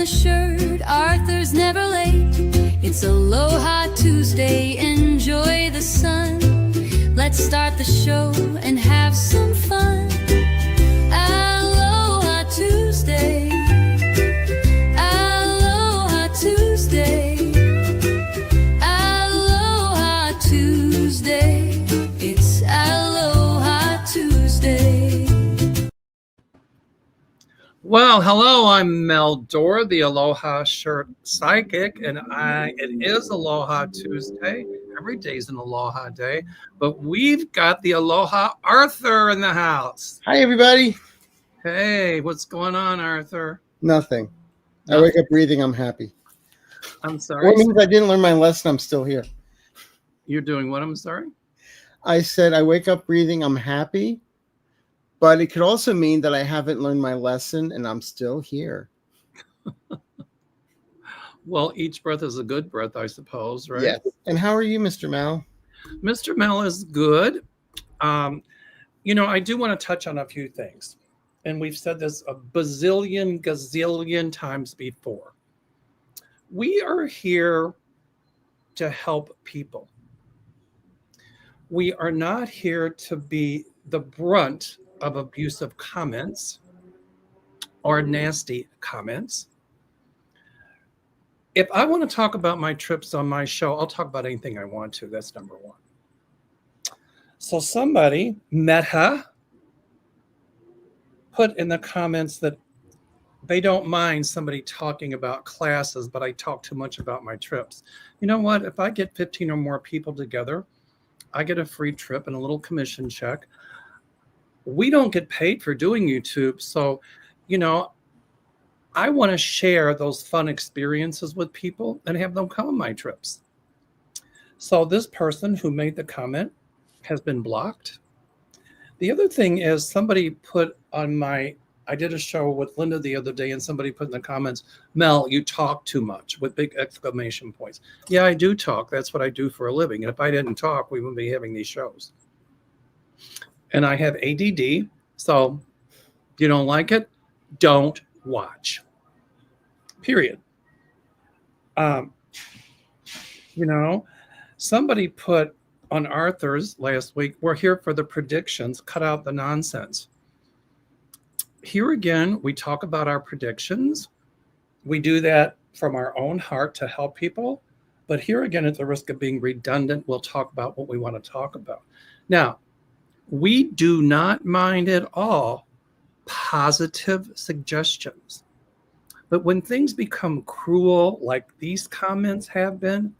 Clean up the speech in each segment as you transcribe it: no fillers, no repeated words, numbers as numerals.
the shirt, Arthur's never late. It's Aloha Tuesday, enjoy the sun. Let's start the show and have some fun. Aloha Tuesday, Aloha Tuesday, Aloha Tuesday, it's Aloha Tuesday. Well, hello, I'm Mel Dorr, the Aloha Shirt Psychic, and it is Aloha Tuesday. Every day's an Aloha Day, but we've got the Aloha Arthur in the house. Hi, everybody. Hey, what's going on, Arthur? Nothing. I wake up breathing. I'm happy. I'm sorry. Well, it means I didn't learn my lesson. I'm still here. You're doing what? I'm sorry? I said I wake up breathing. I'm happy. But it could also mean that I haven't learned my lesson and I'm still here. Well, each breath is a good breath, I suppose, right? Yes. And how are you, Mr. Mal? Mr. Mel is good. I do want to touch on a few things. And we've said this a bazillion, gazillion times before. We are here to help people. We are not here to be the brunt of abusive comments or nasty comments. If I want to talk about my trips on my show, I'll talk about anything I want to. That's number one. So somebody, Meta, put in the comments that they don't mind somebody talking about classes, but I talk too much about my trips. You know what? If I get 15 or more people together, I get a free trip and a little commission check. We don't get paid for doing YouTube. So, I want to share those fun experiences with people and have them come on my trips. So this person who made the comment has been blocked. The other thing is somebody put on I did a show with Linda the other day and somebody put in the comments, Mel, you talk too much with big exclamation points. Yeah, I do talk. That's what I do for a living. And if I didn't talk, we wouldn't be having these shows. And I have ADD. So you don't like it? Don't watch. Period. Somebody put on Arthur's last week, we're here for the predictions, cut out the nonsense. Here again, we talk about our predictions. We do that from our own heart to help people. But here again, at the risk of being redundant, we'll talk about what we want to talk about. Now, we do not mind at all positive suggestions. But when things become cruel, like these comments have been,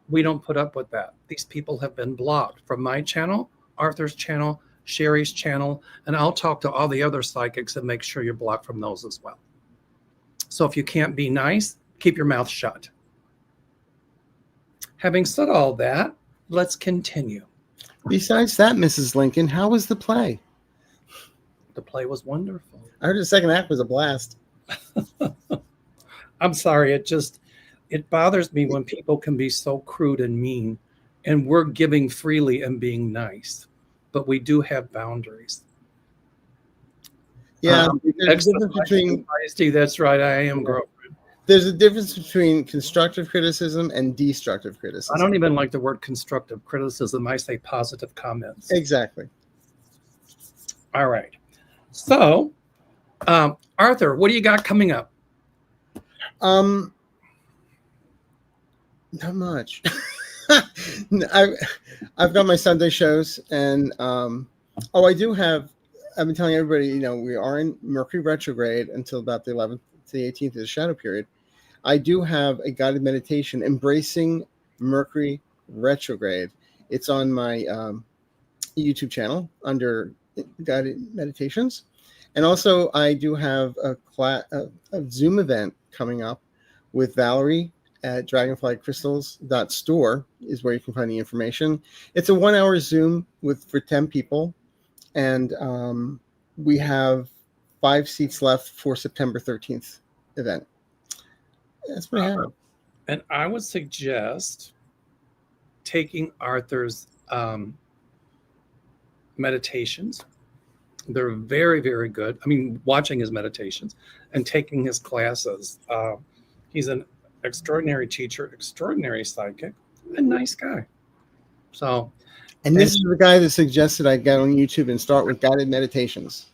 we don't put up with that. These people have been blocked from my channel, Arthur's channel, Sherry's channel, and I'll talk to all the other psychics and make sure you're blocked from those as well. So if you can't be nice, keep your mouth shut. Having said all that, let's continue. Besides that, Mrs. Lincoln, how was the play? The play was wonderful. I heard the second act was a blast. I'm sorry. It bothers me when people can be so crude and mean, and we're giving freely and being nice, but we do have boundaries. Yeah, there's a difference between. That's right. I am girlfriend. There's a difference between constructive criticism and destructive criticism. I don't even like the word constructive criticism. I say positive comments. Exactly. All right. So, Arthur, what do you got coming up? Not much. I've got my Sunday shows, and I do have. I've been telling everybody, we are in Mercury retrograde until about the 11th to the 18th of the shadow period. I do have a guided meditation, Embracing Mercury Retrograde. It's on my YouTube channel under Guided Meditations. And also, I do have a Zoom event coming up with Valerie at dragonflycrystals.store is where you can find the information. It's a 1-hour Zoom for 10 people. And we have 5 seats left for September 13th event. That's what I have. And I would suggest taking Arthur's meditations They're very, very good. I mean, watching his meditations and taking his classes. He's an extraordinary teacher, extraordinary psychic, a nice guy. So, And this is the guy that suggested I go on YouTube and start with guided meditations.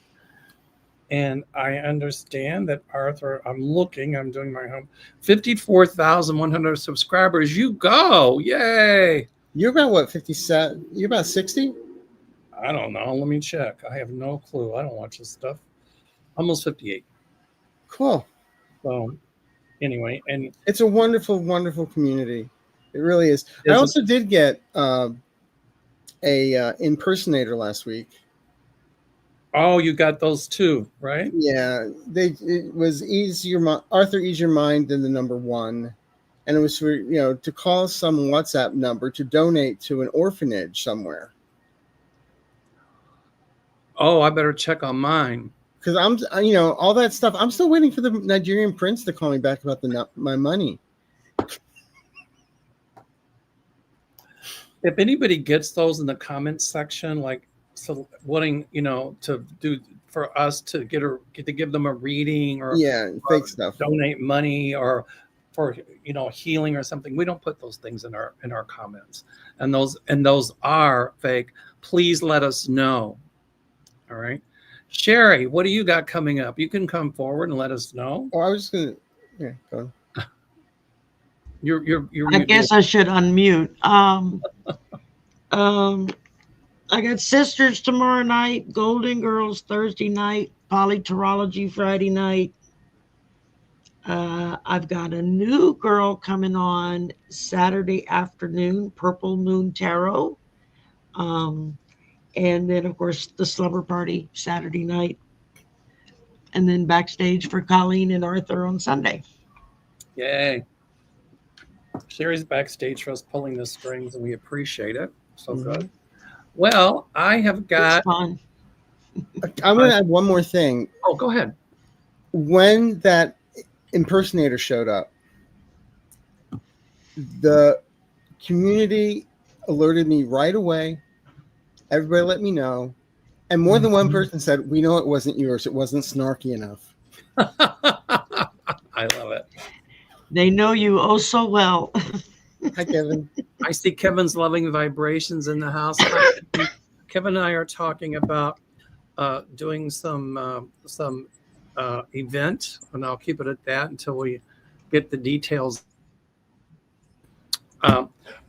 and I understand that Arthur, I'm doing my home, 54,100 subscribers. You go. Yay. You're about what, 57? You're about 60? I don't know. Let me check. I have no clue. I don't watch this stuff. Almost 58. Cool. So anyway, and It's a wonderful, wonderful community. It really is. I also did get a impersonator last week. oh, you got those two, right? Yeah, it was Arthur Ease Your Mind than the number one. And it was for, to call some WhatsApp number to donate to an orphanage somewhere. Oh, I better check on mine. Because all that stuff. I'm still waiting for the Nigerian prince to call me back about my money. If anybody gets those in the comments section, like so wanting, to do for us to give them a reading or fake stuff, donate money or for healing or something, we don't put those things in our comments, and those are fake. Please let us know. All right, Sherry, what do you got coming up? You can come forward and let us know. Oh, I was just gonna. Yeah, go on. You're I guess I should unmute. I got Sisters tomorrow night, Golden Girls Thursday night, Polyterology Friday night. I've got a new girl coming on Saturday afternoon, Purple Moon Tarot. And then, of course, the Slumber Party Saturday night. And then backstage for Colleen and Arthur on Sunday. Yay. Sherry's backstage for us pulling the strings, and we appreciate it. So good. Well, I have got... It's fun. I'm going to add one more thing. Oh, go ahead. When that impersonator showed up, the community alerted me right away. Everybody let me know. And more than one person said, we know it wasn't yours. It wasn't snarky enough. I love it. They know you oh so well. Hi, Kevin. I see Kevin's loving vibrations in the house. Kevin and I are talking about doing some event, and I'll keep it at that until we get the details.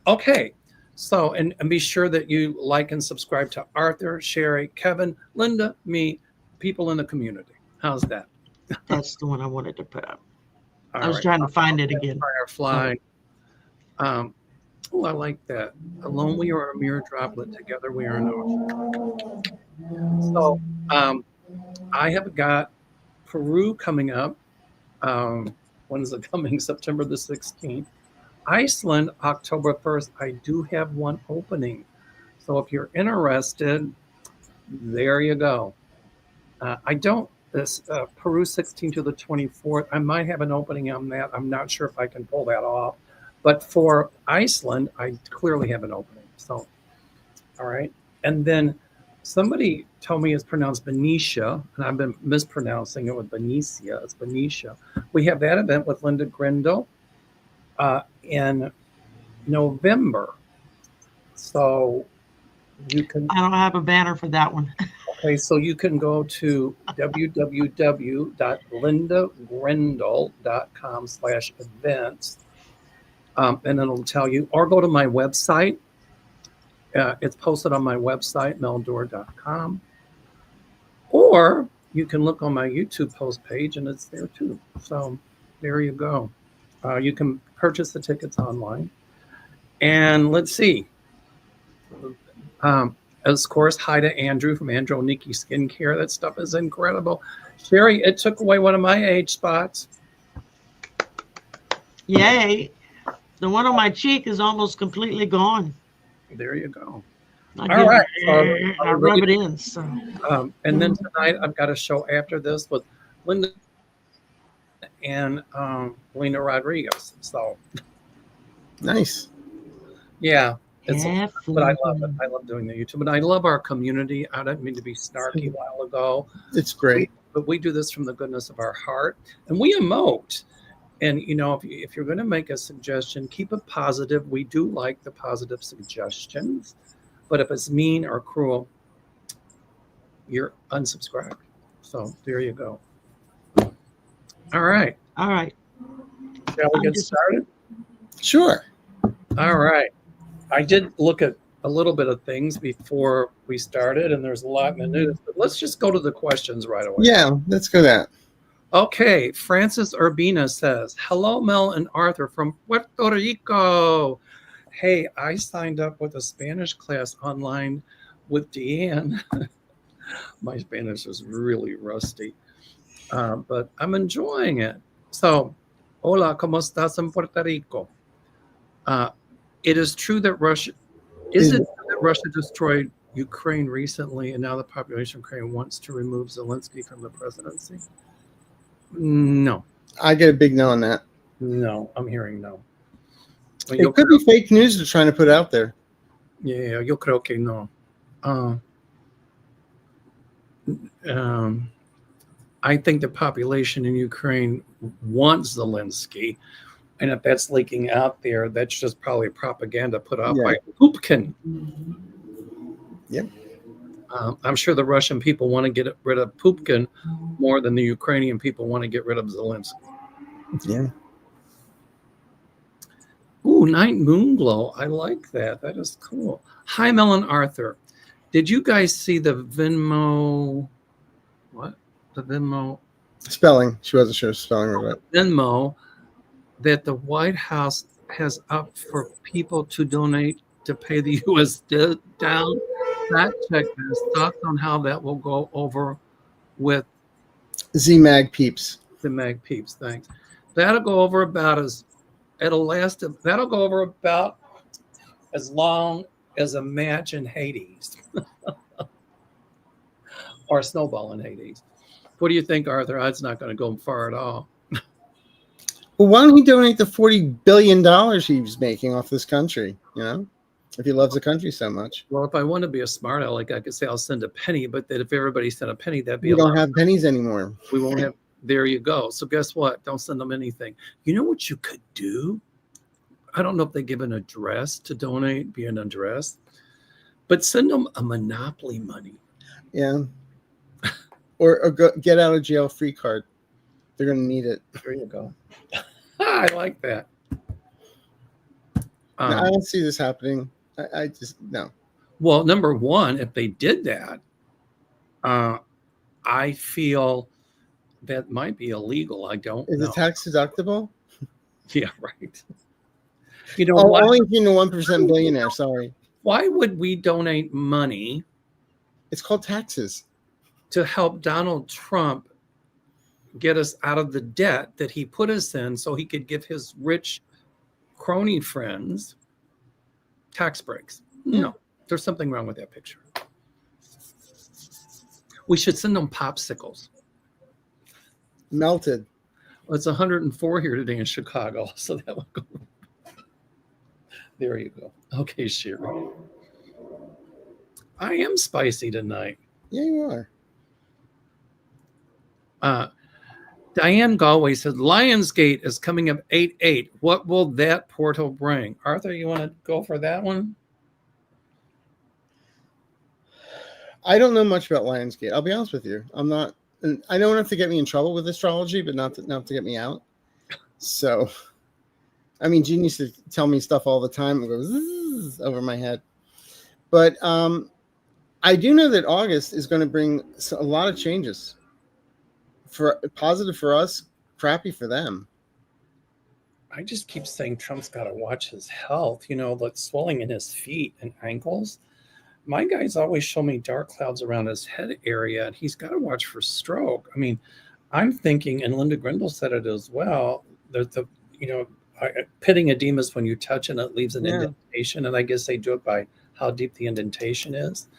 Okay. So, and be sure that you like and subscribe to Arthur, Sherry, Kevin, Linda, me, people in the community. How's that? That's the one I wanted to put up. All I was right. trying to find it again. Firefly. Oh, I like that. Alone we are a mere droplet. Together we are an ocean. So, I have got Peru coming up. When is it coming? September the 16th. Iceland, October 1st. I do have one opening. So if you're interested, there you go. Peru 16 to the 24th. I might have an opening on that. I'm not sure if I can pull that off. But for Iceland, I clearly have an opening. So, all right. And then somebody told me it's pronounced Benicia, and I've been mispronouncing it with Benicia. It's Benicia. We have that event with Linda Grindle in November. So you can... I don't have a banner for that one. Okay, so you can go to www.lindagrindle.com/events, and it'll tell you, or go to my website. It's posted on my website, meldor.com. Or you can look on my YouTube post page, and it's there too. So there you go. You can purchase the tickets online. And let's see. Of course, hi to Andrew from Androniki Skincare. That stuff is incredible. Sherry, it took away one of my age spots. Yay. The one on my cheek is almost completely gone. There you go. I rub it in. So. And then tonight, I've got a show after this with Linda and Lena Rodriguez. So nice. Yeah. It's, Have but I love it. fun. I love doing the YouTube, and I love our community. I don't mean to be snarky a while ago, It's great. but we do this from the goodness of our heart, and we emote. And if you're going to make a suggestion, keep it positive. We do like the positive suggestions, but if it's mean or cruel, you're unsubscribed. So there you go. All right. All right. Shall we I'm get just- started? Sure. All right. I did look at a little bit of things before we started, and there's a lot in the news, but let's just go to the questions right away. Yeah, let's go that. Okay. Francis Urbina says, hello, Mel and Arthur from Puerto Rico. Hey, I signed up with a Spanish class online with Deanne. My Spanish is really rusty, but I'm enjoying it. So, hola, ¿cómo estás en Puerto Rico? It is true that Russia destroyed Ukraine recently, and now the population of Ukraine wants to remove Zelensky from the presidency? No, I get a big no on that. I'm hearing no. It could be fake news they're trying to put out there. Yeah, yo creo que no. I think the population in Ukraine wants Zelensky. And if that's leaking out there, that's just probably propaganda put out by Putin. Yep. I'm sure the Russian people want to get rid of Putin more than the Ukrainian people want to get rid of Zelensky. Yeah. Ooh, Night Moon Glow. I like that. That is cool. Hi, Mel and Arthur. Did you guys see the Venmo? What? The Venmo? Spelling. She wasn't sure spelling right. Venmo that the White House has up for people to donate to pay the U.S. debt down. Fact check this. Thoughts on how that will go over with Z-Mag peeps. the Mag Peeps. Thanks. That'll go over about that'll go over about as long as a match in Hades or a snowball in Hades. What do you think, Arthur? It's not going to go far at all. Well, why don't he donate the $40 billion he's making off this country? If he loves the country so much. Well, if I want to be a smart aleck, I could say I'll send a penny, but that if everybody sent a penny, that'd be We don't have pennies anymore. We won't have. There you go. So guess what? Don't send them anything. You know what you could do? I don't know if they give an address to donate, be an address, but send them a Monopoly money. Yeah. or get out of jail free card. They're going to need it. There you go. I like that. I don't see this happening. I just, no. Well, number one, if they did that, I feel that might be illegal. I don't know. Is it tax deductible? Yeah, right. You know, only if you're a 1% billionaire. Sorry. Why would we donate money? It's called taxes. To help Donald Trump get us out of the debt that he put us in so he could give his rich crony friends tax breaks. No, there's something wrong with that picture. We should send them popsicles. Melted. Well, it's 104 here today in Chicago, so that will go. There you go. Okay, Sherry. I am spicy tonight. Yeah, you are. Diane Galway said, Lionsgate is coming up 8/8. What will that portal bring? Arthur, you want to go for that one? I don't know much about Lionsgate. I'll be honest with you. I'm not. I know enough to get me in trouble with astrology, but not to get me out. So, I mean, Gene used to tell me stuff all the time. It goes over my head. But I do know that August is going to bring a lot of changes. For positive for us, crappy for them. I just keep saying Trump's got to watch his health. Like swelling in his feet and ankles. My guys always show me dark clouds around his head area, and he's got to watch for stroke. I mean, I'm thinking, and Linda Grindle said it as well, that pitting edema is when you touch and it leaves an indentation, and I guess they do it by how deep the indentation is.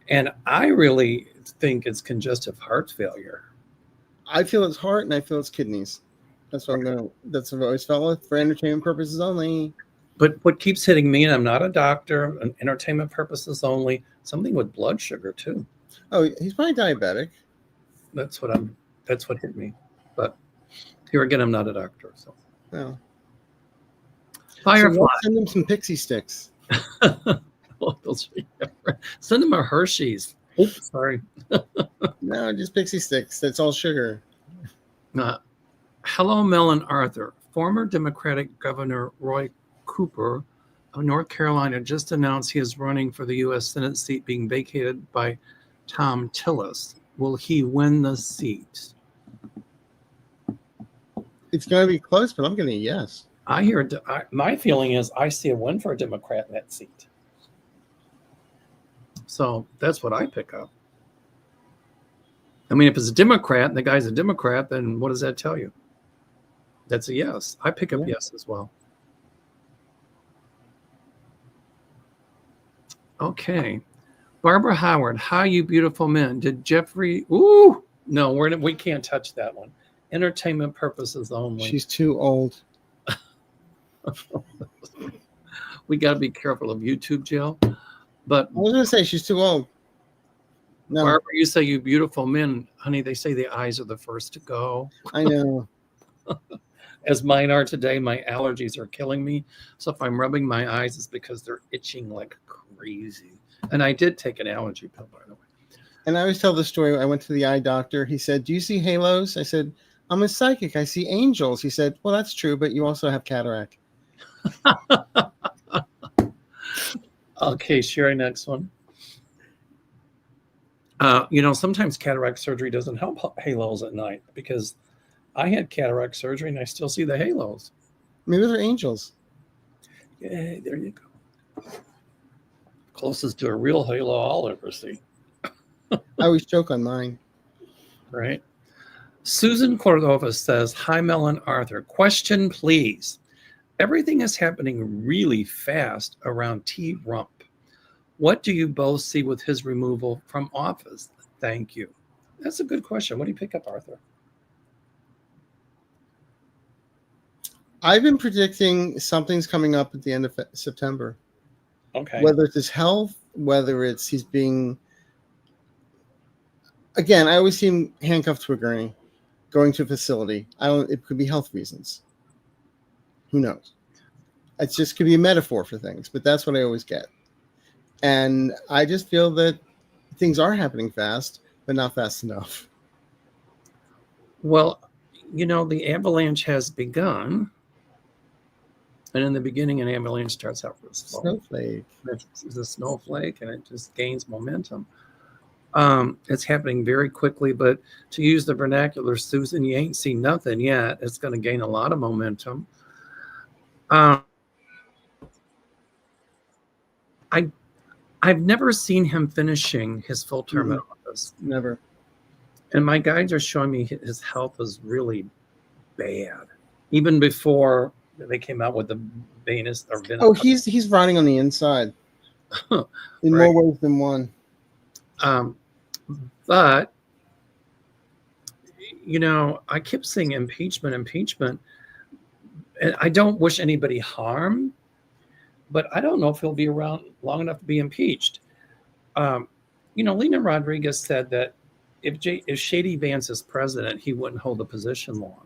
And I really think it's congestive heart failure. I feel it's heart and I feel it's kidneys. That's what I've always felt with, for entertainment purposes only. But what keeps hitting me, and I'm not a doctor, and entertainment purposes only, something with blood sugar too. Oh, he's probably diabetic. That's what hit me. But here again, I'm not a doctor. So No. Firefly. So send him some pixie sticks. Send him a Hershey's. Oops, sorry. No, just pixie sticks. That's all sugar. Hello, Mel and Arthur. Former Democratic Governor Roy Cooper of North Carolina just announced he is running for the U.S. Senate seat being vacated by Tom Tillis. Will he win the seat? It's going to be close, but I'm going to yes. My feeling is I see a win for a Democrat in that seat. So that's what I pick up. I mean, if it's a Democrat and the guy's a Democrat, then what does that tell you? That's a yes. I pick up yes as well. Okay. Barbara Howard, hi, you beautiful men. Did Jeffrey? Ooh, no, we can't touch that one. Entertainment purposes only. She's too old. We got to be careful of YouTube, Jill. But I was going to say she's too old. No, Barbara, you say you beautiful men. Honey, they say the eyes are the first to go. I know. As mine are today, my allergies are killing me. So if I'm rubbing my eyes, it's because they're itching like crazy. And I did take an allergy pill, by the way. And I always tell the story. I went to the eye doctor. He said, "Do you see halos?" I said, "I'm a psychic. I see angels." He said, "Well, that's true, but you also have cataract." Okay, Sherry, next one. Sometimes cataract surgery doesn't help halos at night because I had cataract surgery and I still see the halos. Maybe they're angels. Yeah, there you go. Closest to a real halo I'll ever see. I always joke on mine. Right. Susan Cordova says, hi, Mel and Arthur. Question, please. Everything is happening really fast around T. Rump. What do you both see with his removal from office? Thank you. That's a good question. What do you pick up, Arthur? I've been predicting something's coming up at the end of September. Okay. Whether it's his health, whether it's he's being... Again, I always see him handcuffed to a gurney, going to a facility. It could be health reasons. Who knows? It just could be a metaphor for things, but that's what I always get. And I just feel that things are happening fast, but not fast enough. Well, the avalanche has begun. And in the beginning, an avalanche starts out with a Snowflake. It's a snowflake, and it just gains momentum. It's happening very quickly, but to use the vernacular, Susan, you ain't seen nothing yet. It's going to gain a lot of momentum. I've never seen him finishing his full term in office. Never. And my guides are showing me his health is really bad. Even before they came out with the venous or venous. Oh, he's rotting on the inside in Right. more ways than one. But I kept saying impeachment, and I don't wish anybody harm, but I don't know if he'll be around long enough to be impeached. Lena Rodriguez said that if Shady Vance is president, he wouldn't hold the position long.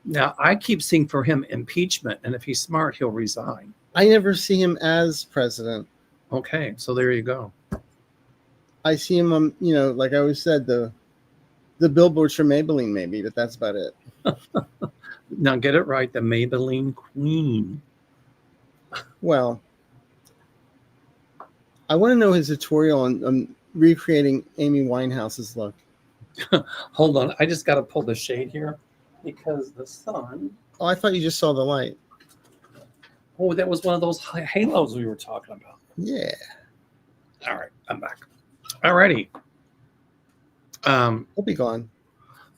Now, I keep seeing for him impeachment, and if he's smart, he'll resign. I never see him as president. Okay, so there you go. I see him on, like I always said, the billboards for Maybelline, maybe, but that's about it. Now, get it right, the Maybelline Queen. Well, I want to know his tutorial on recreating Amy Winehouse's look. Hold on, I just got to pull the shade here because the sun. Oh, I thought you just saw the light. Oh, that was one of those halos we were talking about. Yeah. All right, I'm back. All righty. He'll be gone.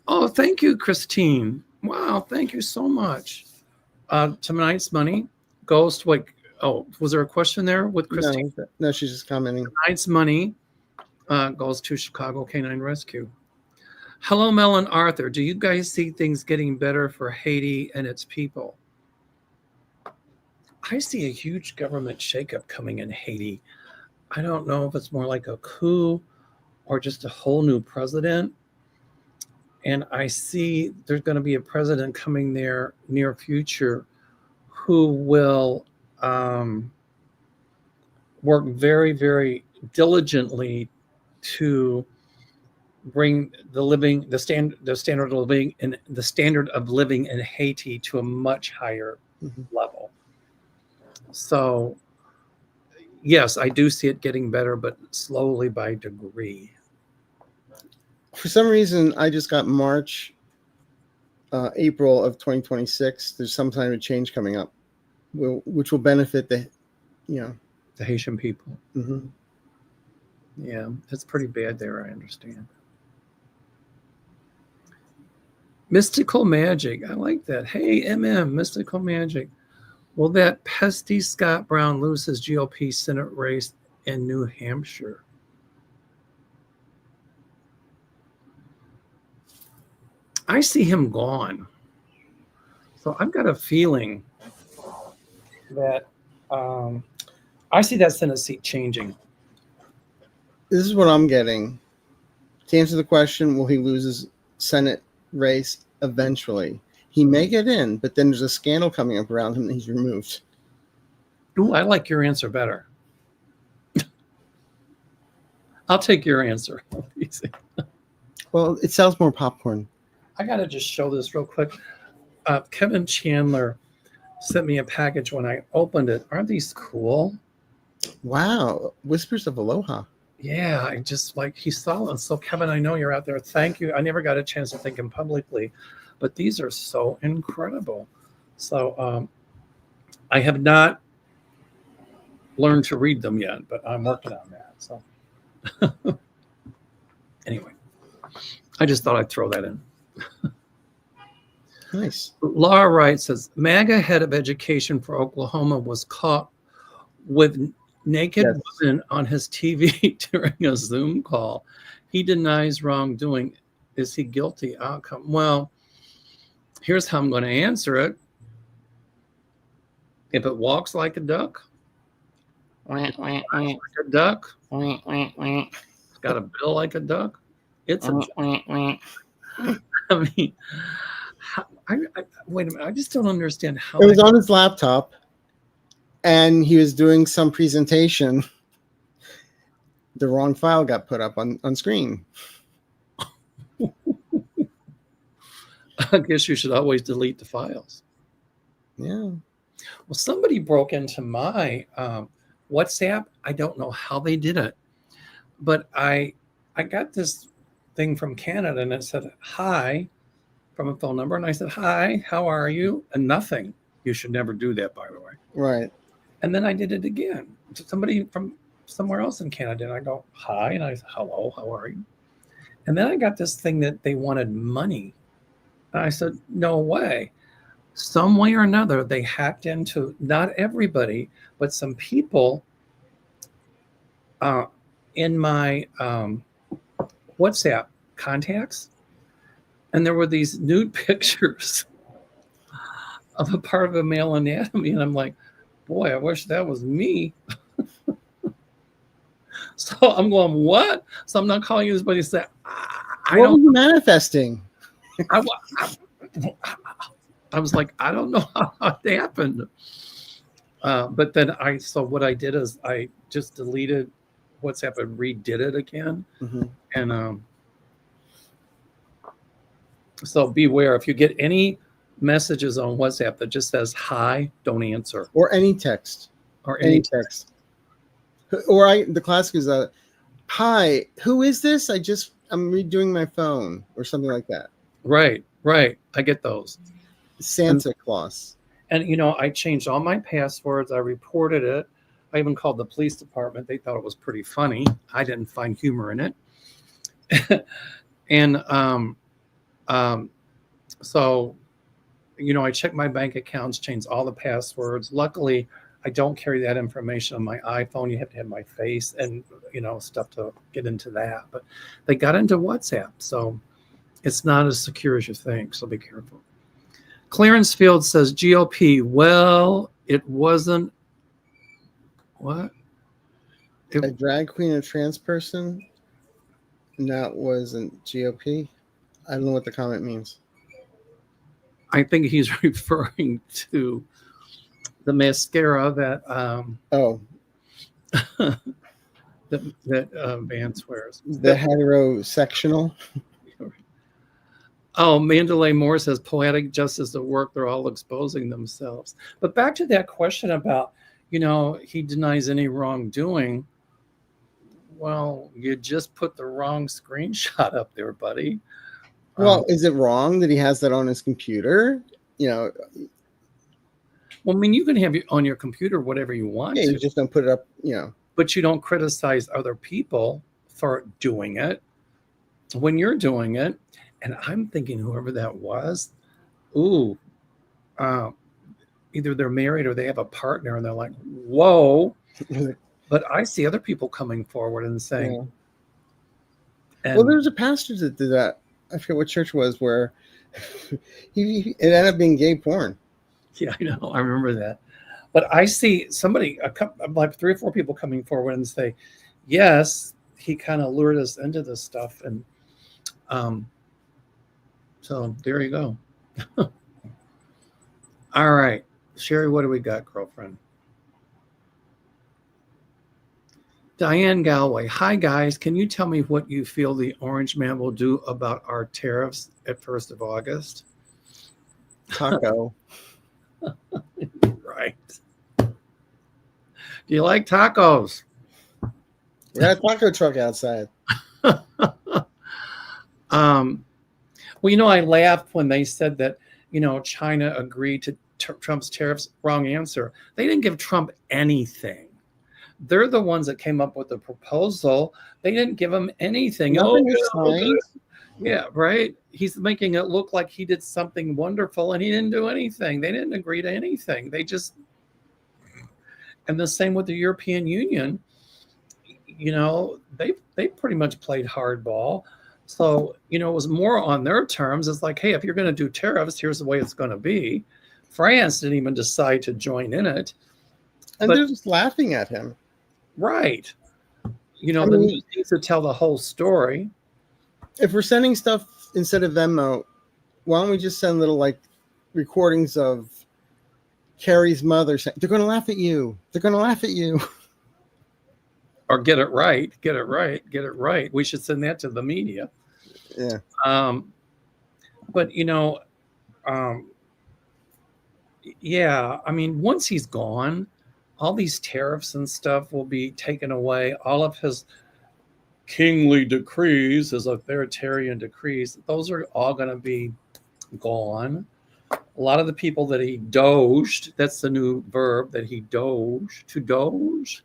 Oh, thank you, Christine. Wow, thank you so much. Tonight's money goes to what? Oh, was there a question there with Christine? No, she's just commenting. Tonight's money goes to Chicago Canine Rescue. Hello, Mel and Arthur. Do you guys see things getting better for Haiti and its people? I see a huge government shakeup coming in Haiti. I don't know if it's more like a coup or just a whole new president. And I see there's going to be a president coming there near future who will work very, very diligently to bring the standard of living in Haiti to a much higher level. So yes, I do see it getting better, but slowly by degree. For some reason, I just got March, April of 2026. There's some kind of change coming up, which will benefit the Haitian people. Mm-hmm. Yeah, it's pretty bad there, I understand. Mystical Magic. I like that. Hey, Mystical Magic. Will that pesky Scott Brown lose his GOP Senate race in New Hampshire? I see him gone. So I've got a feeling that I see that Senate seat changing. This is what I'm getting. To answer the question, will he lose his Senate race eventually? He may get in, but then there's a scandal coming up around him and he's removed. Ooh, I like your answer better. I'll take your answer. Well, it sells more popcorn. I got to just show this real quick. Kevin Chandler sent me a package when I opened it. Aren't these cool? Wow. Whispers of Aloha. Yeah, I just like he saw it. So Kevin, I know you're out there. Thank you. I never got a chance to thank him publicly, but these are so incredible. So I have not learned to read them yet, but I'm working on that. So anyway, I just thought I'd throw that in. Nice. Laura Wright says, MAGA head of education for Oklahoma was caught with naked women on his TV during a Zoom call. He denies wrongdoing. Is he guilty? Outcome? Well, here's how I'm going to answer it. If it walks like a duck, like a duck, it's got a bill like a duck, it's a duck. I mean, wait a minute. I just don't understand how it was on his laptop and he was doing some presentation. The wrong file got put up on screen. I guess you should always delete the files. Yeah. Well, somebody broke into my WhatsApp. I don't know how they did it, but I got this thing from Canada and it said, hi, from a phone number. And I said, hi, how are you? And nothing. You should never do that, by the way. Right. And then I did it again to somebody from somewhere else in Canada. And I go, hi. And I said, hello, how are you? And then I got this thing that they wanted money. And I said, no way. Some way or another, they hacked into, not everybody, but some people in my WhatsApp contacts. And there were these nude pictures of a part of a male anatomy. And I'm like, boy, I wish that was me. So I'm going, what? So I'm not calling you this, but he said, what were you manifesting? I was like, I don't know how it happened. But then so what I did is I just deleted WhatsApp and redid it again. Mm-hmm. And so beware, if you get any messages on WhatsApp that just says hi, don't answer. Or any text. Or any text. Or the classic is hi, who is this? I'm redoing my phone or something like that. Right. I get those. Santa Claus. And I changed all my passwords. I reported it. I even called the police department. They thought it was pretty funny. I didn't find humor in it. And so I checked my bank accounts, changed all the passwords. Luckily, I don't carry that information on my iPhone. You have to have my face and stuff to get into that. But they got into WhatsApp, so it's not as secure as you think. So be careful. Clarence Field says GOP. Well, It wasn't what? A drag queen or trans person? And that wasn't GOP. I don't know what the comment means. I think he's referring to the mascara that Oh, that Vance wears. the heterosectional. Oh, Mandalay Moore says poetic justice at work. They're all exposing themselves. But back to that question about, he denies any wrongdoing. Well, you just put the wrong screenshot up there, buddy. Well, is it wrong that he has that on his computer? Well, I mean, you can have on your computer whatever you want Yeah, to. you just don't put it up, But you don't criticize other people for doing it when you're doing it. And I'm thinking whoever that was, either they're married or they have a partner and they're like, whoa. But I see other people coming forward and saying, well, there's a pastor that did that. I forget what church it was where it ended up being gay porn. Yeah, I know. I remember that. But I see like 3 or 4 people coming forward and say, yes, he kind of lured us into this stuff. And so there you go. All right. Sherry, what do we got, girlfriend? Diane Galway. Hi, guys. Can you tell me what you feel the Orange Man will do about our tariffs at 1st of August? Taco. Right. Do you like tacos? We got a taco truck outside. Well, I laughed when they said that, China agreed to Trump's tariffs. Wrong answer. They didn't give Trump anything. They're the ones that came up with the proposal. They didn't give him anything. Nothing was signed. Yeah, right. He's making it look like he did something wonderful, and he didn't do anything. They didn't agree to anything. They just, and the same with the European Union. They pretty much played hardball. So, it was more on their terms. It's like, hey, if you're going to do tariffs, here's the way it's going to be. France didn't even decide to join in it. And they're just laughing at him. Right. The news needs to tell the whole story. If we're sending stuff instead of Venmo, why don't we just send little recordings of Carrie's mother saying, they're going to laugh at you. They're going to laugh at you. Or get it right. Get it right. Get it right. We should send that to the media. Yeah. But, yeah, I mean, once he's gone, all these tariffs and stuff will be taken away. All of his kingly decrees, his authoritarian decrees, those are all going to be gone. A lot of the people that he doged, that's the new verb that he doged, to doge,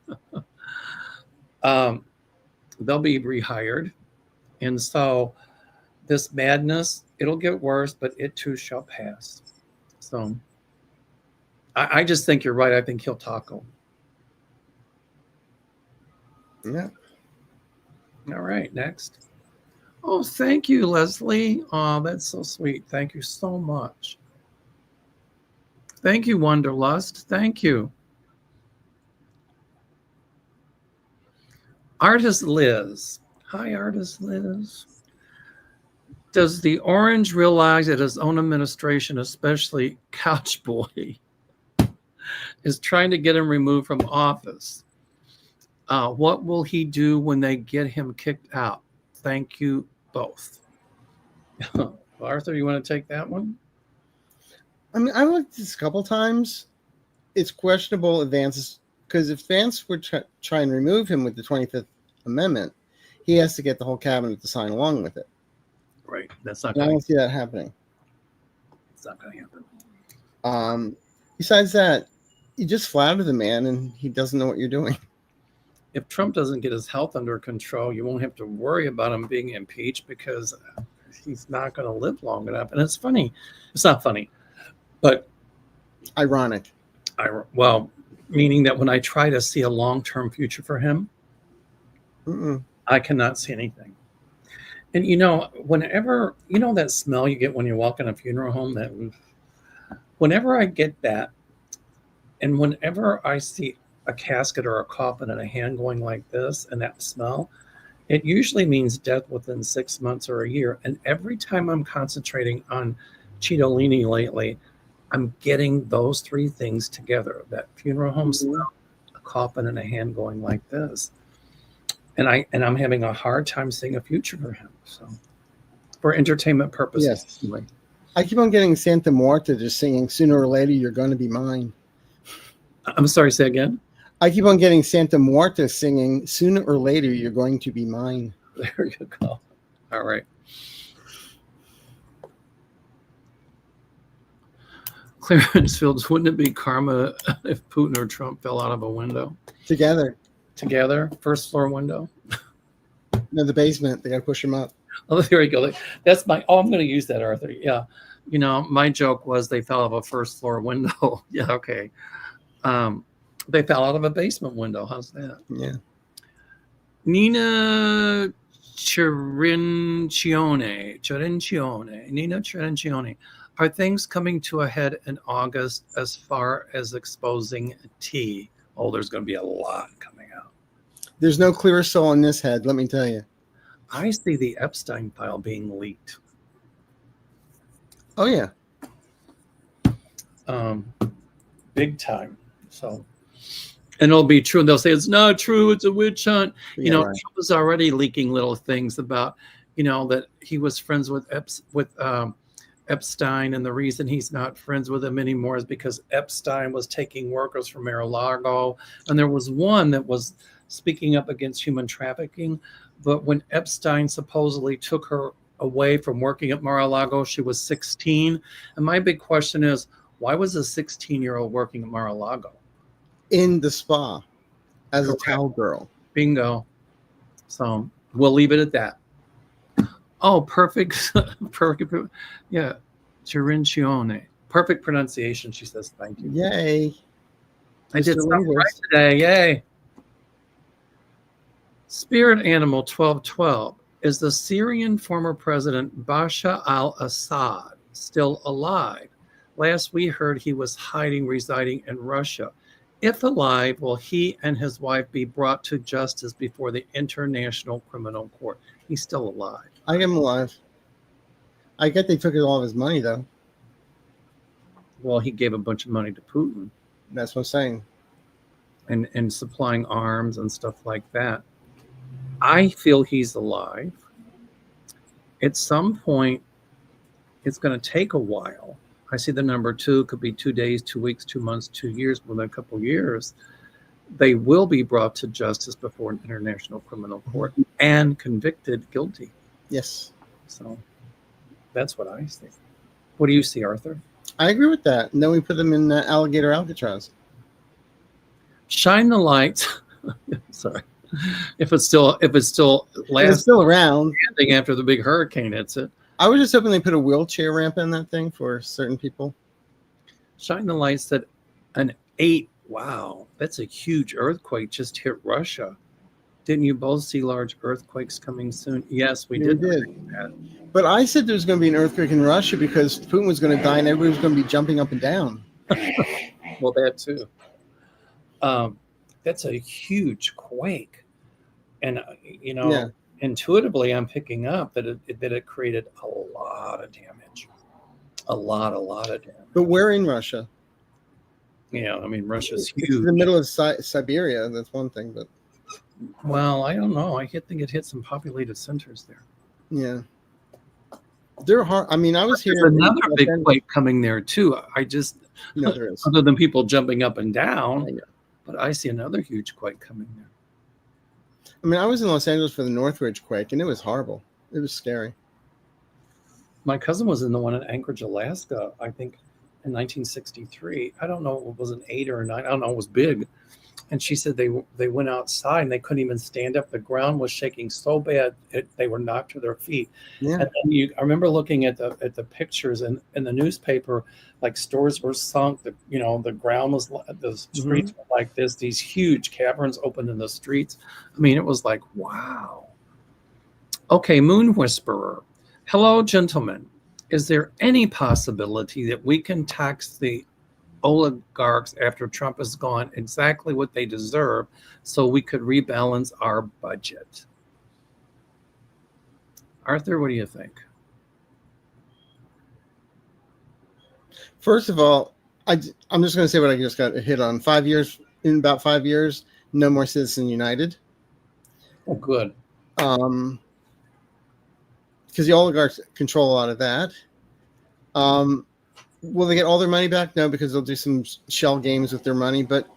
they'll be rehired. And so this madness, it'll get worse, but it too shall pass. So I just think you're right. I think he'll tackle. Yeah. All right, next. Oh, thank you, Leslie. Oh, that's so sweet. Thank you so much. Thank you, Wonderlust. Thank you. Artist Liz. Hi, Artist Liz. Does the Orange realize that his own administration, especially Couch Boy, is trying to get him removed from office? What will he do when they get him kicked out? Thank you both. Arthur, you want to take that one? I mean, I looked this a couple times. It's questionable if Vance, because if Vance would try and remove him with the 25th Amendment, he has to get the whole cabinet to sign along with it. Right. That's not. I don't see that happening. It's not going to happen. Besides that, you just flatter the man, and he doesn't know what you're doing. If Trump doesn't get his health under control, you won't have to worry about him being impeached because he's not going to live long enough. And it's funny. It's not funny, but ironic. Well, meaning that when I try to see a long-term future for him, I cannot see anything. And whenever that smell you get when you walk in a funeral home, that whenever I get that, And whenever I see a casket or a coffin and a hand going like this and that smell, it usually means death within 6 months or a year. And every time I'm concentrating on Citolini lately, I'm getting those three things together: that funeral home smell, a coffin, and a hand going like this. And I'm having a hard time seeing a future for him. So, for entertainment purposes, Yes. anyway. I keep on getting Santa Muerta just singing "Sooner or Later You're Going to Be Mine." I'm sorry, say again. I keep on getting Santa Muerta singing "Sooner or Later You're Going to Be Mine." There you go. All right. Clarence Fields, wouldn't it be karma if Putin or Trump fell out of a window Together. together, first floor window? No, the basement. They got to push them up. Oh, there you go. That's my. Oh, I'm going to use that, Arthur. Yeah, my joke was they fell out of a first floor window. Yeah, okay. They fell out of a basement window. How's that? Yeah. Nina Cirincione. Are things coming to a head in August as far as exposing tea? Oh, there's going to be a lot coming out. There's no clear soul in this head, let me tell you. I see the Epstein file being leaked. Oh, yeah. Big time. So, and it'll be true. And they'll say it's not true. It's a witch hunt. Yeah, right. Trump was already leaking little things about, that he was friends with Epstein, and the reason he's not friends with him anymore is because Epstein was taking workers from Mar-a-Lago, and there was one that was speaking up against human trafficking. But when Epstein supposedly took her away from working at Mar-a-Lago, she was 16. And my big question is, why was a 16-year-old working at Mar-a-Lago? In the spa as Correct. a towel girl. Bingo. So we'll leave it at that. Oh, perfect. Perfect. Yeah. Cirincione. Perfect pronunciation, she says. Thank you. Yay. I did Mr. something Linguist. right today. Yay. Spirit Animal 1212. Is the Syrian former president Bashar al-Assad still alive? Last we heard he was residing in Russia. If alive, will he and his wife be brought to justice before the International Criminal Court? He's still alive. I am alive. I get they took all of his money, though. Well, he gave a bunch of money to Putin That's what I'm saying. and supplying arms and stuff like that. I feel he's alive. At some point, it's going to take a while. I see the number 2 could be 2 days, 2 weeks, 2 months, 2 years, within a couple of years. They will be brought to justice before an international criminal court and convicted guilty. Yes. So that's what I see. What do you see, Arthur? I agree with that. And then we put them in alligator Alcatraz. Shine the light. Sorry. If it's still It's last still around. standing after the big hurricane hits it. I was just hoping they put a wheelchair ramp in that thing for certain people. Shine the light said an 8. Wow, that's a huge earthquake just hit Russia. Didn't you both see large earthquakes coming soon? Yes, we Yeah, we did. did. That. But I said there was going to be an earthquake in Russia because Putin was going to die and everybody was going to be jumping up and down. Well, that too. That's a huge quake, and Yeah. intuitively, I'm picking up that it created a lot of damage, a lot of damage. But we're in Russia. Yeah, I mean, Russia's It's in huge. the middle of Siberia. That's one thing. But Well, I don't know. I think it hit some populated centers there. yeah, they're hard. I mean, I was here. There's another big quake coming there too. I just, No, there is. other than people jumping up and down, I know. but I see another huge quake coming there. I mean, I was in Los Angeles for the Northridge quake, and it was horrible. It was scary. My cousin was in the one in Anchorage, Alaska, I think in 1963. I don't know if it was an 8 or a 9. I don't know. It was big. And she said they went outside and they couldn't even stand up. The ground was shaking so bad they were knocked to their feet. Yeah. And then I remember looking at the pictures in the newspaper, like stores were sunk. The ground was, the streets were like this. These huge caverns opened in the streets. I mean, it was like, wow. Okay, Moon Whisperer. Hello, gentlemen. Is there any possibility that we can tax the oligarchs after Trump is gone exactly what they deserve so we could rebalance our budget. Arthur, what do you think? First of all, I'm just going to say what I just got hit on. 5 years, in about 5 years, no more Citizen United. Oh, good. Because the oligarchs control a lot of that. Will they get all their money back? No, because they'll do some shell games with their money. But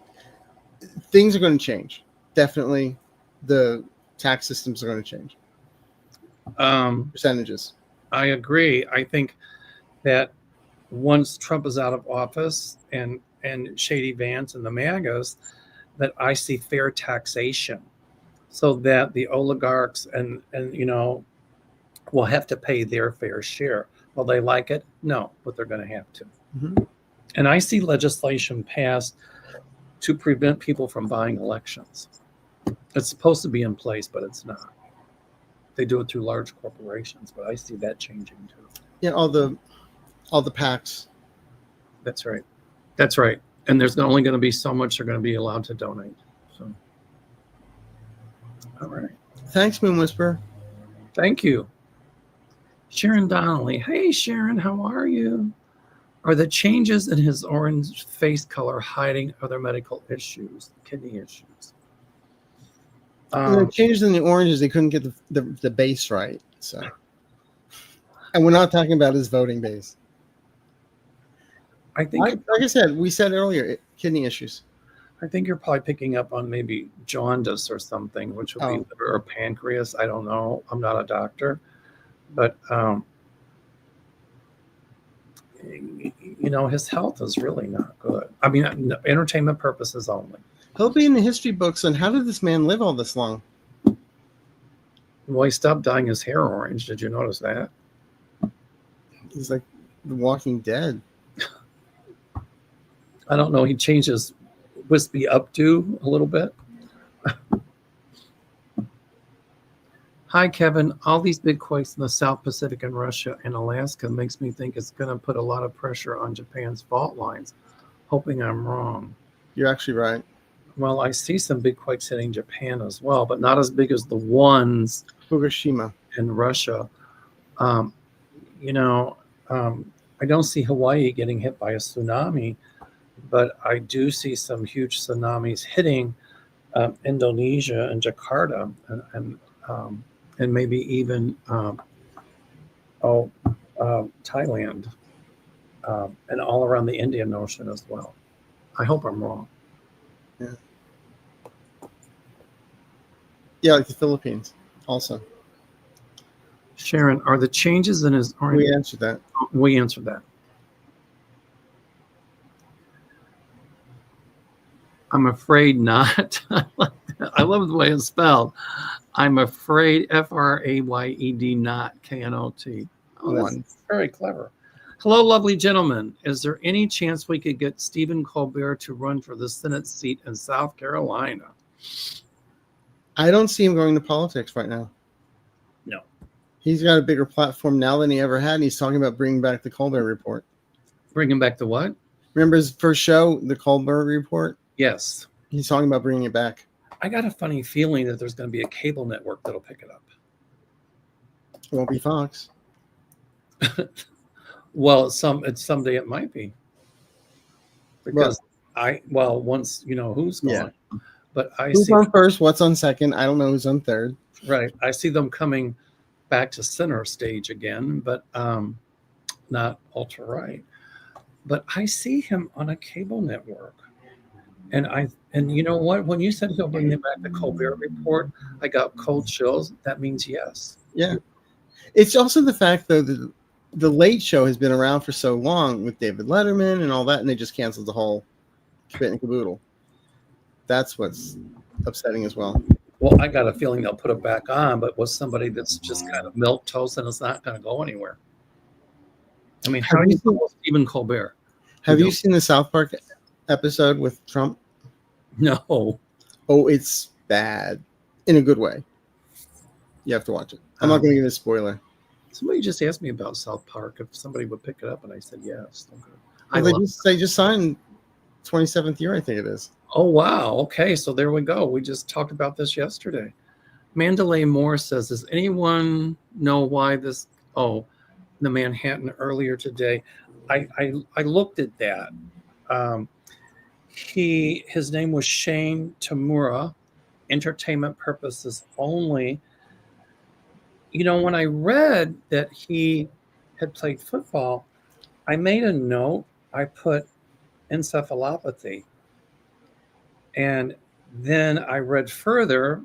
things are going to change. Definitely, the tax systems are going to change. Percentages. I agree. I think that once Trump is out of office and Shady Vance and the MAGAs, that I see fair taxation, so that the oligarchs and will have to pay their fair share. Will they like it? No, but they're going to have to. Mm-hmm. And I see legislation passed to prevent people from buying elections. It's supposed to be in place, but it's not. They do it through large corporations, but I see that changing too. Yeah, all the PACs. That's right. That's right. And there's only going to be so much they're going to be allowed to donate. So, all right. Thanks, Moon Whisperer. Thank you. Sharon Donnelly. Hey, Sharon, how are you? Are the changes in his orange face color hiding other medical issues, kidney issues? The changes in the oranges, they couldn't get the base right. So, and we're not talking about his voting base. I think, like I said, we said earlier, kidney issues. I think you're probably picking up on maybe jaundice or something, which would be liver or pancreas. I don't know. I'm not a doctor, but his health is really not good. I mean, entertainment purposes only. He'll be in the history books on how did this man live all this long? Well, he stopped dyeing his hair orange. Did you notice that? He's like The Walking Dead. I don't know. He changed his wispy updo a little bit. Hi, Kevin. All these big quakes in the South Pacific and Russia and Alaska makes me think it's going to put a lot of pressure on Japan's fault lines. Hoping I'm wrong. You're actually right. Well, I see some big quakes hitting Japan as well, but not as big as the ones Fukushima in Russia. I don't see Hawaii getting hit by a tsunami, but I do see some huge tsunamis hitting Indonesia and Jakarta and maybe even Thailand and all around the Indian Ocean as well. I hope I'm wrong. Yeah, like the Philippines also. Sharon, are the changes in his orange? We answered that. We answered that. I'm afraid not. I love the way it's spelled. I'm afraid FRAYED not KNOT. Oh, that's very clever. Hello, lovely gentlemen. Is there any chance we could get Stephen Colbert to run for the Senate seat in South Carolina? I don't see him going to politics right now. No. He's got a bigger platform now than he ever had, and he's talking about bringing back the Colbert Report. Bringing back the what? Remember his first show, the Colbert Report? Yes. He's talking about bringing it back. I got a funny feeling that there's going to be a cable network that'll pick it up. It won't be Fox. Well, someday it might be. Because once you know who's gone. Yeah. But who's on first, what's on second? I don't know who's on third. Right. I see them coming back to center stage again, but not ultra right. But I see him on a cable network. And you know what? When you said he'll bring back the Colbert Report, I got cold chills. That means yes. Yeah. It's also the fact, though, that the Late Show has been around for so long with David Letterman and all that, and they just canceled the whole kit and caboodle. That's what's upsetting as well. Well, I got a feeling they'll put it back on, but with somebody that's just kind of milquetoast and it's not going to go anywhere. I mean, how do you know Stephen Colbert? Have you seen the South Park episode with Trump? No. Oh, it's bad in a good way. You have to watch it. I'm not going to give it a spoiler. Somebody just asked me about South Park if somebody would pick it up, and I said yes. Well, they just signed 27th year, I think it is. Oh, wow. Okay, so there we go. We just talked about this yesterday. Mandalay Moore says, does anyone know why this? Oh, the Manhattan earlier today. I looked at that. Um, his name was Shane Tamura, entertainment purposes only. You know, when I read that he had played football, I made a note. I put encephalopathy. And then I read further,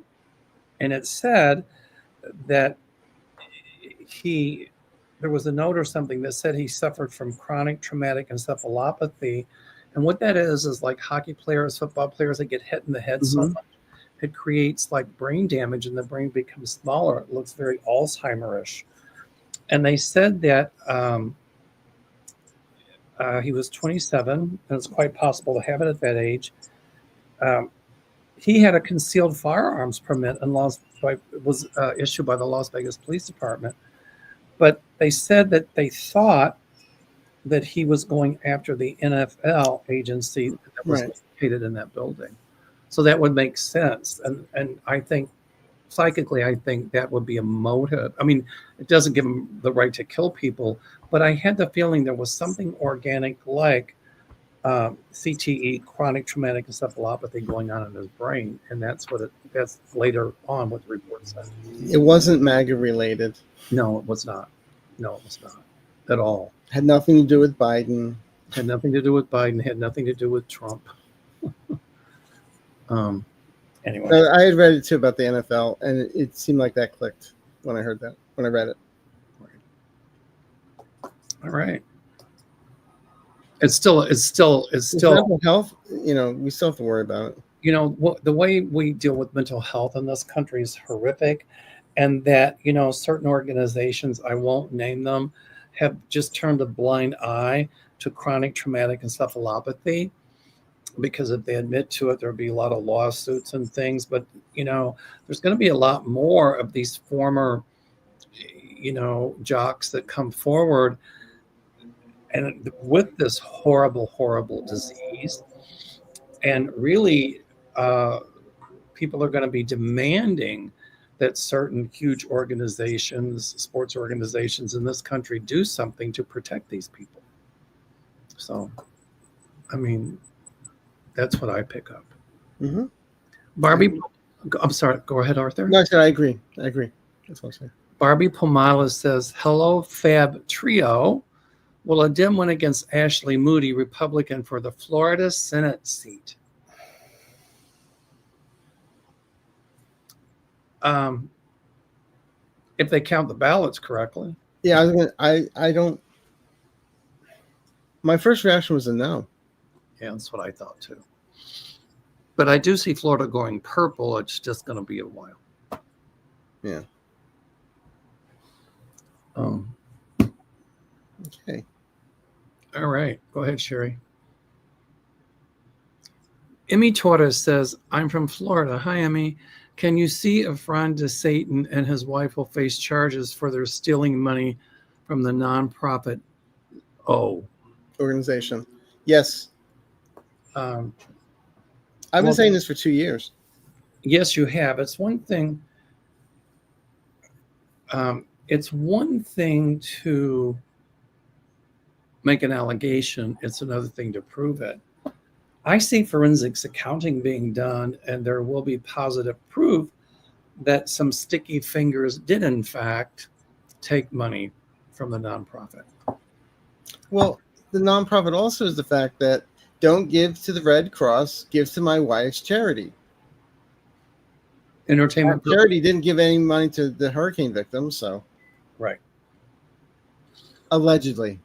and it said that there was a note or something that said he suffered from chronic traumatic encephalopathy. And what that is like hockey players, football players that get hit in the head so Mhm. much, it creates like brain damage and the brain becomes smaller. It looks very Alzheimer-ish. And they said that he was 27, and it's quite possible to have it at that age. He had a concealed firearms permit and was issued by the Las Vegas Police Department. But they said that they thought that he was going after the NFL agency that was Right. located in that building. So that would make sense. And I think psychically, I think that would be a motive. I mean, it doesn't give him the right to kill people, but I had the feeling there was something organic like CTE, chronic traumatic encephalopathy, going on in his brain, and that's later on what the report said. It wasn't MAGA related. No, it was not. No, it was not at all. Had nothing to do with Biden. Had nothing to do with Biden. Had nothing to do with Trump. Anyway, I had read it too about the NFL, and it seemed like that clicked when I heard that, when I read it. all right. It's still Mental health, we still have to worry about it. The way we deal with mental health in this country is horrific, and that certain organizations, I won't name them, have just turned a blind eye to chronic traumatic encephalopathy, because if they admit to it, there'll be a lot of lawsuits and things. But there's going to be a lot more of these former jocks that come forward, and with this horrible disease. And really, people are going to be demanding that certain huge organizations, sports organizations in this country, do something to protect these people. So, I mean, that's what I pick up. Mm-hmm. Barbie, I'm sorry, go ahead, Arthur. No, I said I agree. That's what I'm saying. Barbie Pomala says, hello, Fab Trio. Will a dim win against Ashley Moody, Republican, for the Florida Senate seat? If they count the ballots correctly. Yeah, I don't. My first reaction was a no. Yeah, that's what I thought too. But I do see Florida going purple. It's just going to be a while. Yeah. Okay. All right. Go ahead, Sherry. Emmy Torres says, I'm from Florida. Hi, Emmy. Can you see if Ron DeSatan and his wife will face charges for their stealing money from the nonprofit Organization? Yes. I've been saying this for 2 years. Yes, you have. It's one thing. It's one thing to make an allegation. It's another thing to prove it. I see forensics accounting being done, and there will be positive proof that some sticky fingers did, in fact, take money from the nonprofit. Well, the nonprofit also is the fact that don't give to the Red Cross, give to my wife's charity. Entertainment charity didn't give any money to the hurricane victims, so. Right. Allegedly.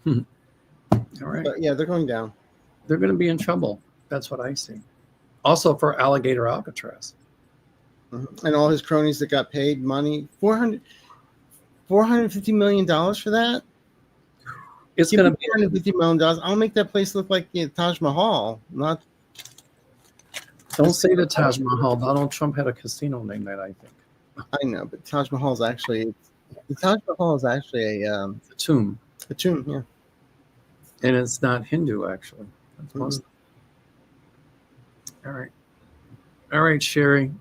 All right. But yeah, they're going down. They're going to be in trouble. That's what I see. Also for Alligator Alcatraz. Mm-hmm. And all his cronies that got paid money, $450 million for that? It's going to be $450 million. I'll make that place look like Taj Mahal. Not. Don't say the Taj Mahal. Donald Trump had a casino named that, I think. I know, but Taj Mahal is actually a a tomb. A tomb, yeah. And it's not Hindu, actually. That's Mhm. Muslim. All right. All right, Sherry.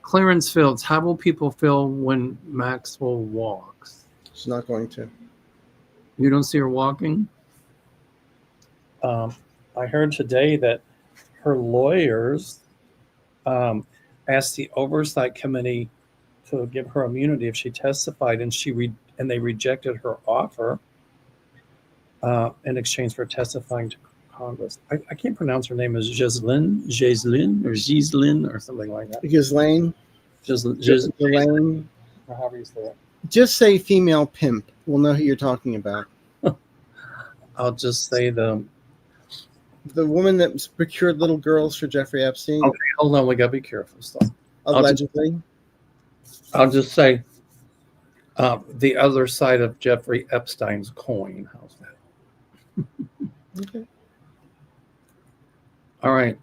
Clarence Fields, how will people feel when Maxwell walks? She's not going to. You don't see her walking? I heard today that her lawyers asked the oversight committee to give her immunity if she testified, and and they rejected her offer in exchange for testifying to Congress. I can't pronounce her name. Is Gislin, or something like that. Ghislaine, Ghislaine. Or however you say it. Just say female pimp. We'll know who you're talking about. I'll just say the woman that procured little girls for Jeffrey Epstein. Okay, hold on. We gotta be careful. So Allegedly. I'll just say the other side of Jeffrey Epstein's coin. How's that? Okay. All right.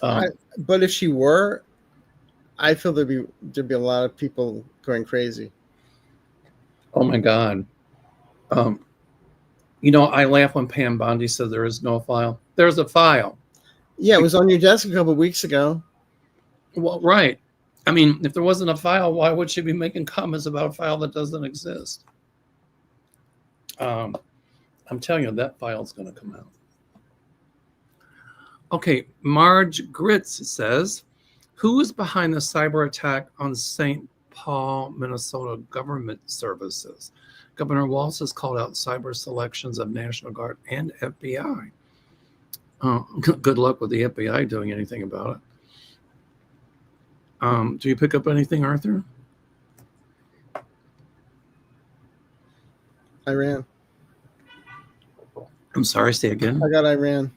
But if she were, I feel there'd be a lot of people going crazy. Oh my God. I laugh when Pam Bondi said there is no file. There's a file. Yeah, it was on your desk a couple of weeks ago. Well, right. I mean, if there wasn't a file, why would she be making comments about a file that doesn't exist? I'm telling you, that file's going to come out. Okay, Marge Gritz says, who is behind the cyber attack on St. Paul, Minnesota government services? Governor Walz has called out cyber selections of National Guard and FBI. Good luck with the FBI doing anything about it. Do you pick up anything, Arthur? Iran. I'm sorry, say again. I got Iran.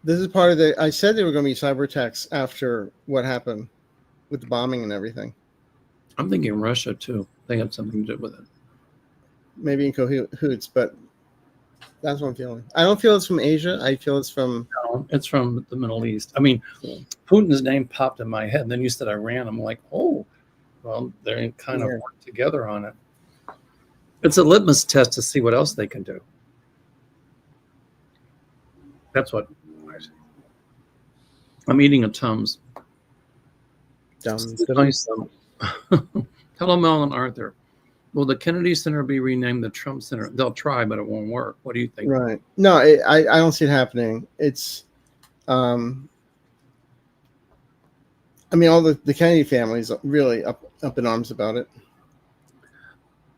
This is part of I said there were going to be cyber attacks after what happened with the bombing and everything. I'm thinking Russia, too. They have something to do with it. Maybe in cahoots, but that's what I'm feeling. I don't feel it's from Asia. I feel it's from... No, it's from the Middle East. I mean, Putin's name popped in my head, and then you said Iran. I'm like, oh, well, they kind of work together on it. It's a litmus test to see what else they can do. That's what I say. I'm eating a Tums. Nice. Hello, Mel and Arthur. Will the Kennedy Center be renamed the Trump Center? They'll try, but it won't work. What do you think? Right. No, I don't see it happening. It's, I mean, all the Kennedy family is really up in arms about it.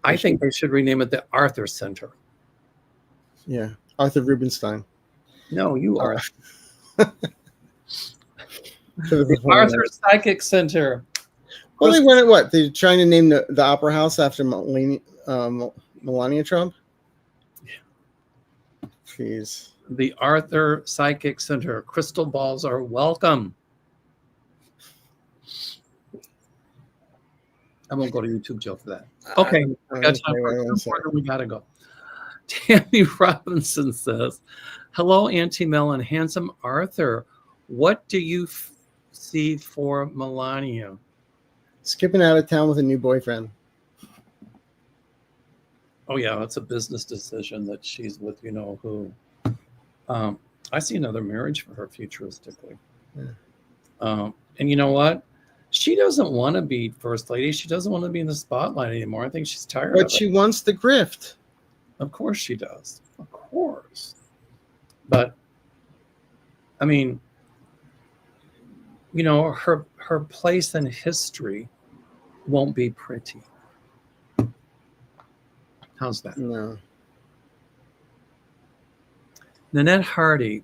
I think they should rename it the Arthur Center. Yeah. Arthur Rubinstein. No, you are. The Arthur Psychic Center. Well, they went at what? They're trying to name the Opera House after Melania Trump? Yeah. Jeez. The Arthur Psychic Center. Crystal balls are welcome. I won't go to YouTube jail for that. Okay. We got to go. Tammy Robinson says, hello, Auntie Mel and handsome Arthur. What do you see for Melania? Skipping out of town with a new boyfriend. Oh, yeah, it's a business decision that she's with who. I see another marriage for her futuristically. Yeah. And you know what? She doesn't want to be first lady. She doesn't want to be in the spotlight anymore. I think she's tired of it. But she wants the grift. Of course she does. Of course. But, I mean, her place in history won't be pretty. How's that? No. Nanette Hardy,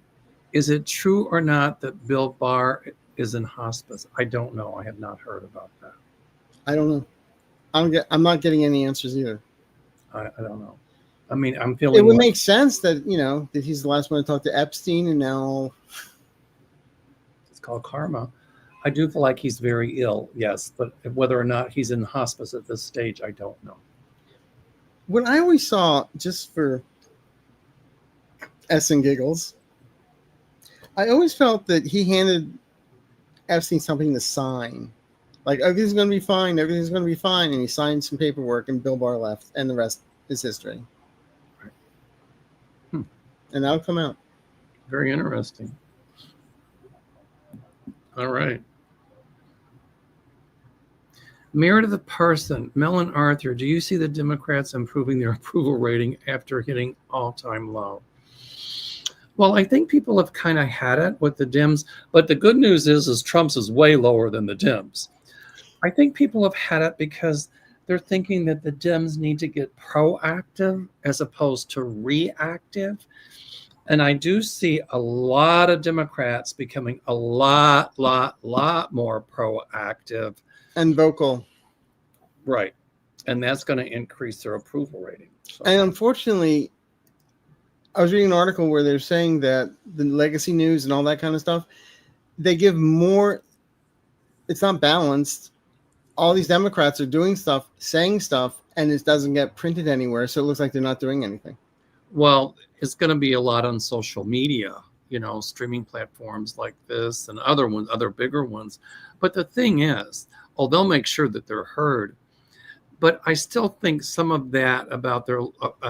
is it true or not that Bill Barr is in hospice? I don't know. I have not heard about that. I don't know. I'm not getting any answers either. I don't know. I mean, I'm feeling. It would make sense that that he's the last one to talk to Epstein, and now it's called karma. I do feel like he's very ill, yes, but whether or not he's in hospice at this stage, I don't know. What I always saw, just for S and giggles, I always felt that he handed Epstein something to sign, Like, everything's going to be fine. Everything's going to be fine. And he signed some paperwork, and Bill Barr left, and the rest is history. Hmm. And that'll come out. Very interesting. All right. Meredith Parson, Mel and Arthur, do you see the Democrats improving their approval rating after hitting all-time low? Well, I think people have kind of had it with the Dems, but the good news is Trump's is way lower than the Dems. I think people have had it because they're thinking that the Dems need to get proactive as opposed to reactive. And I do see a lot of Democrats becoming a lot more proactive. And vocal. Right. And that's going to increase their approval rating. So. And unfortunately, I was reading an article where they're saying that the legacy news and all that kind of stuff, they give more, it's not balanced. All these Democrats are doing stuff, saying stuff, and it doesn't get printed anywhere. So it looks like they're not doing anything. Well, it's going to be a lot on social media, streaming platforms like this and other ones, other bigger ones. But the thing is, they'll make sure that they're heard. But I still think some of that about their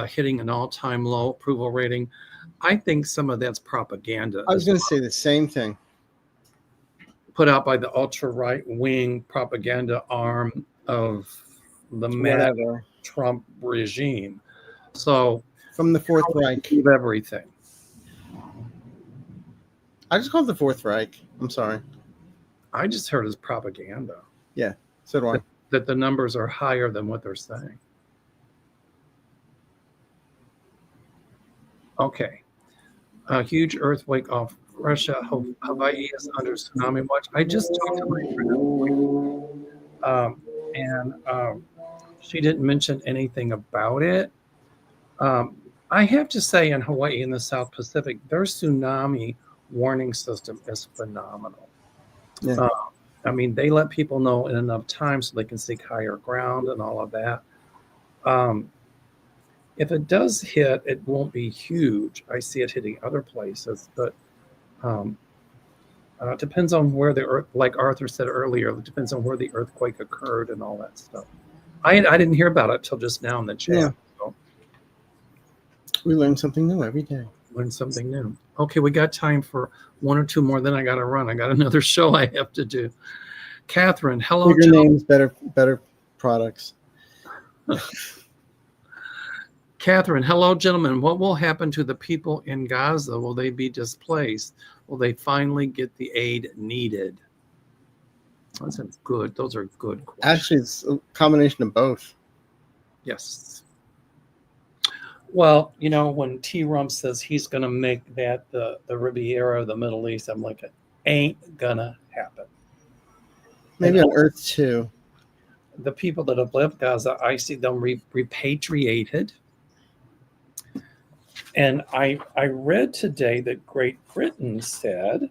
hitting an all-time low approval rating, I think some of that's propaganda. I was going to say the same thing. Put out by the ultra-right-wing propaganda arm of the mad Trump regime. So from the Fourth Reich. Everything. I just call it the Fourth Reich. I'm sorry. I just heard it's propaganda. Yeah, so do I. That the numbers are higher than what they're saying. Okay. A huge earthquake off Russia. Hawaii is under tsunami watch. I just talked to my friend, and she didn't mention anything about it. I have to say, in Hawaii, in the South Pacific, their tsunami warning system is phenomenal. Yeah. I mean, they let people know in enough time so they can seek higher ground and all of that. If it does hit, it won't be huge. I see it hitting other places, but it depends on where the earth, like Arthur said earlier, it depends on where the earthquake occurred and all that stuff. I didn't hear about it till just now in the chat. Yeah. So. We learn something new every day. Learn something new. Okay, we got time for one or two more. Then I got to run. I got another show I have to do. Catherine, hello. Bigger names, better products. Catherine, hello, gentlemen. What will happen to the people in Gaza? Will they be displaced? Will they finally get the aid needed? Those are good questions. Actually, it's a combination of both. Yes. Well, when T-Rump says he's going to make that the Riviera of the Middle East, I'm like, it ain't going to happen. Maybe on Earth too. The people that have left Gaza, I see them repatriated. And I read today that Great Britain said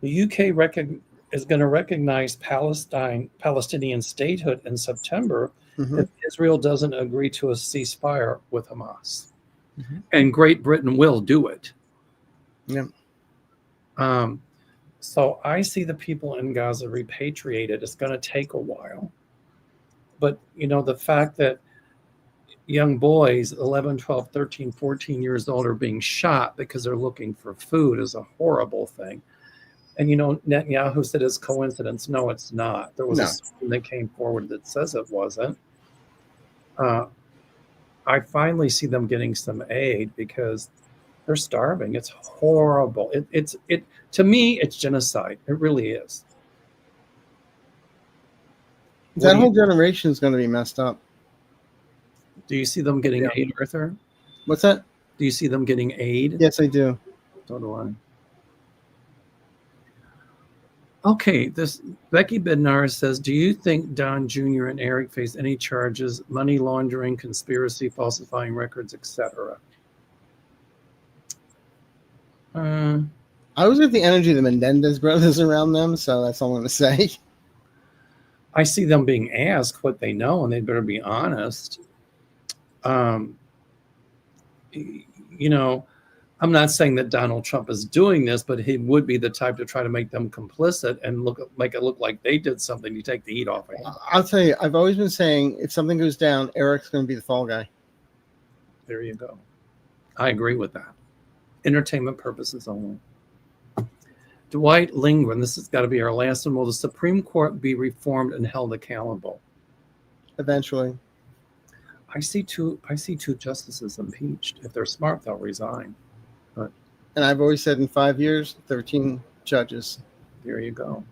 the UK is going to recognize Palestinian statehood in September if Israel doesn't agree to a ceasefire with Hamas. And Great Britain will do it. Yeah. So I see the people in Gaza repatriated. It's going to take a while. But, the fact that young boys, 11, 12, 13, 14 years old, are being shot because they're looking for food is a horrible thing. And, Netanyahu said it's coincidence. No, it's not. There was a student that came forward that says it wasn't. I finally see them getting some aid because they're starving. It's horrible. It to me, it's genocide. It really is. That whole generation is going to be messed up. Do you see them getting aid, Arthur? What's that? Do you see them getting aid? Yes, I do. So do I. Okay, this Becky Bednar says, do you think Don Jr. and Eric face any charges, money laundering, conspiracy, falsifying records, etc.? I was with the energy of the Menendez brothers around them, so that's all I'm going to say. I see them being asked what they know, and they better be honest. I'm not saying that Donald Trump is doing this, but he would be the type to try to make them complicit and make it look like they did something to take the heat off of him. I'll tell you, I've always been saying if something goes down, Eric's going to be the fall guy. There you go. I agree with that. Entertainment purposes only. Dwight Lindgren, this has got to be our last one. Will the Supreme Court be reformed and held accountable? Eventually. I see two justices impeached. If they're smart, they'll resign. But And I've always said in 5 years, 13 judges. there you go.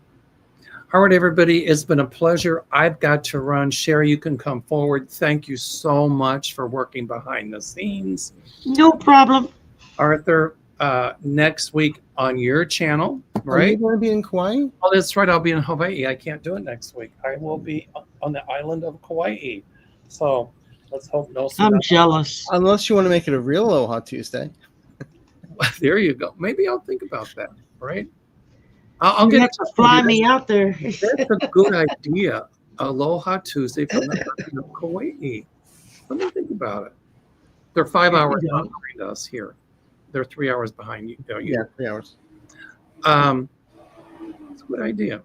All right, everybody, it's been a pleasure. I've got to run. Sherry, you can come forward. Thank you so much for working behind the scenes. No problem. Arthur, next week on your channel, Are you right? going to be in Kauai? Oh, that's right. I'll be in Hawaii. I can't do it next week. I will be on the island of Kauai. So let's hope no I'm tsunami. jealous. Unless you want to make it a real Aloha Tuesday. There you go. Maybe I'll think about that, right? I'll You get have to fly me out there. That's a good idea. Aloha Tuesday from the island of Kauai. Let me think about it. They're 5 hours Yeah. behind us here. They're 3 hours behind you. Yeah, 3 hours. It's a good idea.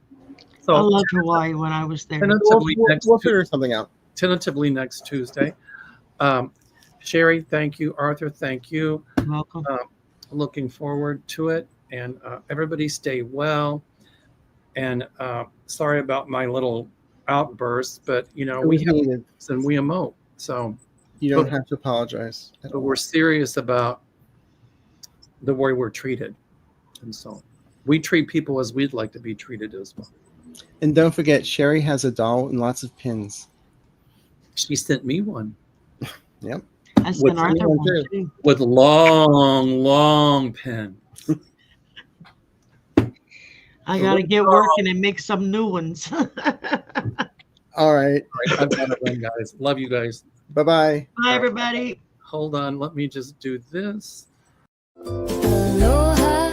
So I loved Hawaii when I was there. tentatively next We'll figure something out. tentatively next Tuesday. Sherry, thank you. Arthur, thank you. You're welcome. Looking forward to it. And everybody stay well. And sorry about my little outburst, but you know, It we was have needed. and we emote. So You don't have to apologize. but we're serious about the way we're treated. And so we treat people as we'd like to be treated as well. And don't forget, Sherry has a doll and lots of pins. She sent me one Yep. I sent Arthur anyone one do? too. with long pen. I got to get working and make some new ones. All right. I've got to run, guys. Love you guys. Bye-bye. Bye, everybody. Hold on. Let me just do this. Aloha.